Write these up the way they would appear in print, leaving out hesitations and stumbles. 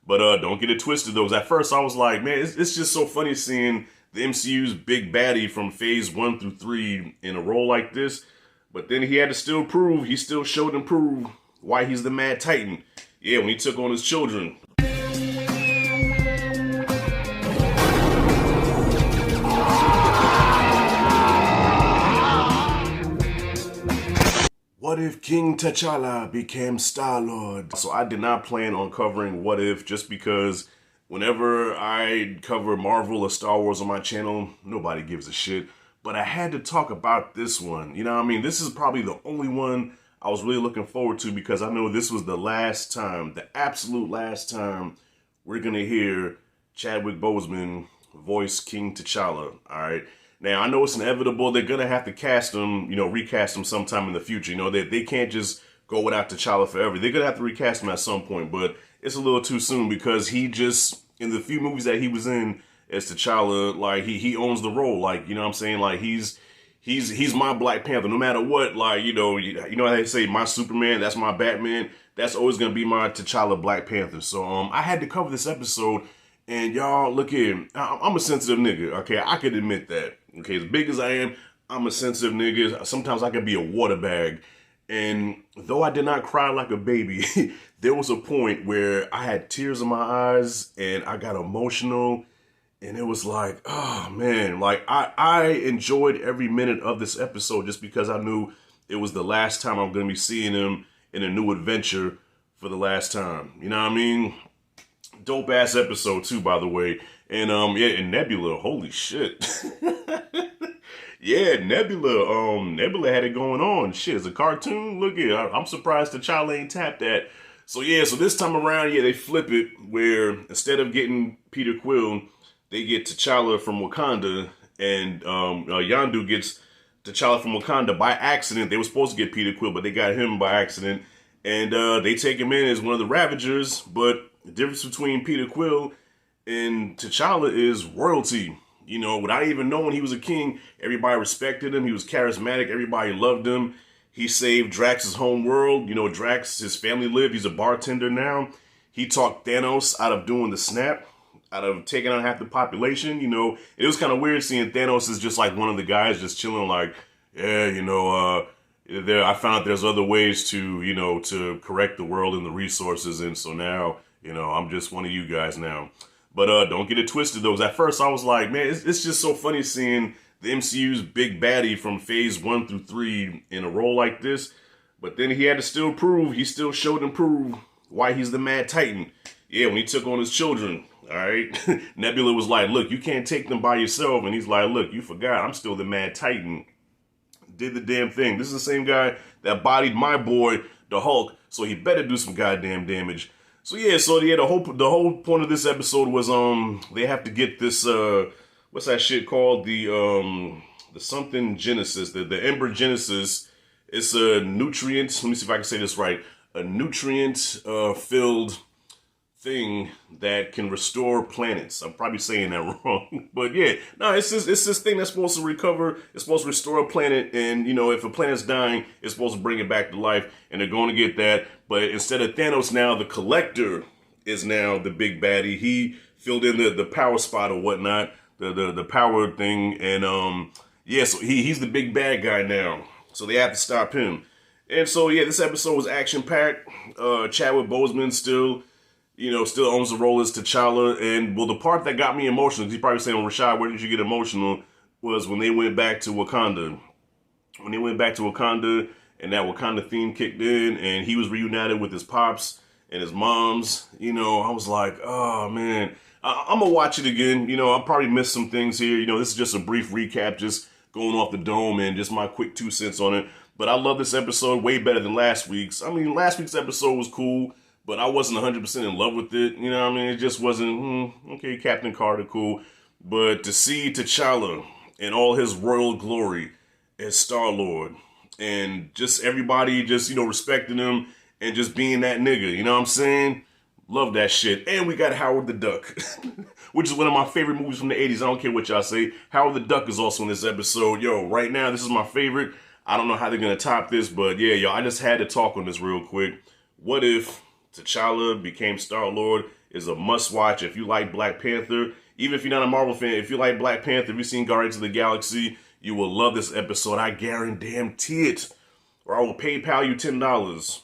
But don't get it twisted though. 'Cause at first I was like, man, it's just so funny seeing the MCU's big baddie from phase 1 through 3 in a role like this. But then he had to still prove, he still showed and proved why he's the Mad Titan. Yeah, when he took on his children. What if King T'Challa became Star-Lord? So I did not plan on covering What If just because whenever I cover Marvel or Star Wars on my channel, nobody gives a shit. But I had to talk about this one. You know what I mean? This is probably the only one I was really looking forward to because I know this was the last time, the absolute last time we're going to hear Chadwick Boseman voice King T'Challa, all right? Now, I know it's inevitable. They're going to have to cast him, recast him sometime in the future. They can't just go without T'Challa forever. They're going to have to recast him at some point, but it's a little too soon because he just, in the few movies that he was in as T'Challa, like, he owns the role. Like, you know what I'm saying? Like, he's my Black Panther. No matter what, like, you know how they say my Superman, that's my Batman. That's always going to be my T'Challa Black Panther. So, I had to cover this episode. And y'all, look here, I'm a sensitive nigga, okay? I could admit that, okay? As big as I am, I'm a sensitive nigga. Sometimes I can be a water bag. And though I did not cry like a baby, there was a point where I had tears in my eyes and I got emotional. And it was like, oh, man. Like, I enjoyed every minute of this episode just because I knew it was the last time I'm going to be seeing him in a new adventure for the last time. You know what I mean? Dope ass episode too, by the way. And and Nebula, holy shit. Yeah, Nebula had it going on. Shit, it's a cartoon. Look at it. I'm surprised T'Challa ain't tapped that. So yeah, so this time around, yeah, they flip it where instead of getting Peter Quill, they get T'Challa from Wakanda, and Yondu gets T'Challa from Wakanda by accident. They were supposed to get Peter Quill, but they got him by accident. And they take him in as one of the Ravagers, but the difference between Peter Quill and T'Challa is royalty. Without even knowing he was a king, everybody respected him. He was charismatic. Everybody loved him. He saved Drax's home world. Drax, his family lived. He's a bartender now. He talked Thanos out of doing the snap, out of taking out half the population. It was kind of weird seeing Thanos as just like one of the guys just chilling like, yeah, I found there's other ways to, to correct the world and the resources. And so now, I'm just one of you guys now. But don't get it twisted though. At first I was like, man, it's just so funny seeing the MCU's big baddie from phase 1 through 3 in a role like this. But then he had to still prove, he still showed and proved why he's the Mad Titan. Yeah, when he took on his children, all right? Nebula was like, look, you can't take them by yourself. And he's like, look, you forgot, I'm still the Mad Titan. Did the damn thing. This is the same guy that bodied my boy, the Hulk, so he better do some goddamn damage. So yeah, the whole point of this episode was they have to get this what's that shit called, the something Genesis, the Ember Genesis. It's a nutrient. Let me see if I can say this right. A nutrient filled thing that can restore planets. I'm probably saying that wrong, but yeah, no, it's this thing that's supposed to recover. It's supposed to restore a planet, and if a planet's dying, it's supposed to bring it back to life, and they're going to get that. But instead of Thanos, now the Collector is now the big baddie. He filled in the power spot or whatnot, the power thing, and yeah, so he's the big bad guy now. So they have to stop him, and so yeah, this episode was action packed. Chadwick Boseman still owns the role as T'Challa. And, well, the part that got me emotional, he's probably saying, Rashad, where did you get emotional, was when they went back to Wakanda. When they went back to Wakanda and that Wakanda theme kicked in and he was reunited with his pops and his moms, I was like, oh, man. I'm going to watch it again. I'll probably miss some things here. This is just a brief recap, just going off the dome and just my quick 2 cents on it. But I love this episode way better than last week's. I mean, last week's episode was cool, but I wasn't 100% in love with it. It just wasn't, okay, Captain Carter, cool. But to see T'Challa in all his royal glory as Star-Lord and just everybody just, respecting him and just being that nigga, you know what I'm saying? Love that shit. And we got Howard the Duck, which is one of my favorite movies from the 80s. I don't care what y'all say. Howard the Duck is also in this episode. Yo, right now, this is my favorite. I don't know how they're going to top this, but yeah, yo, I just had to talk on this real quick. What if T'Challa became Star-Lord is a must watch. If you like Black Panther, even if you're not a Marvel fan, if you like Black Panther, if you've seen Guardians of the Galaxy, you will love this episode. I guarantee it. Or I will PayPal you $10.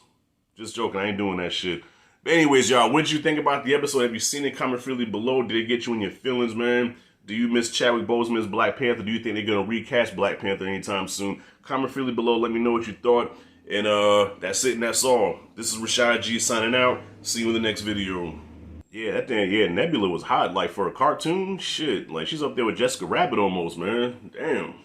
Just joking, I ain't doing that shit. But anyways, y'all, what did you think about the episode? Have you seen it? Comment freely below. Did it get you in your feelings, man? Do you miss Chadwick Boseman's Black Panther? Do you think they're going to recast Black Panther anytime soon? Comment freely below. Let me know what you thought. And that's it and that's all. This is Rashad G signing out. See you in the next video. Yeah, that thing, yeah, Nebula was hot. Like, for a cartoon, shit. Like, she's up there with Jessica Rabbit almost, man. Damn.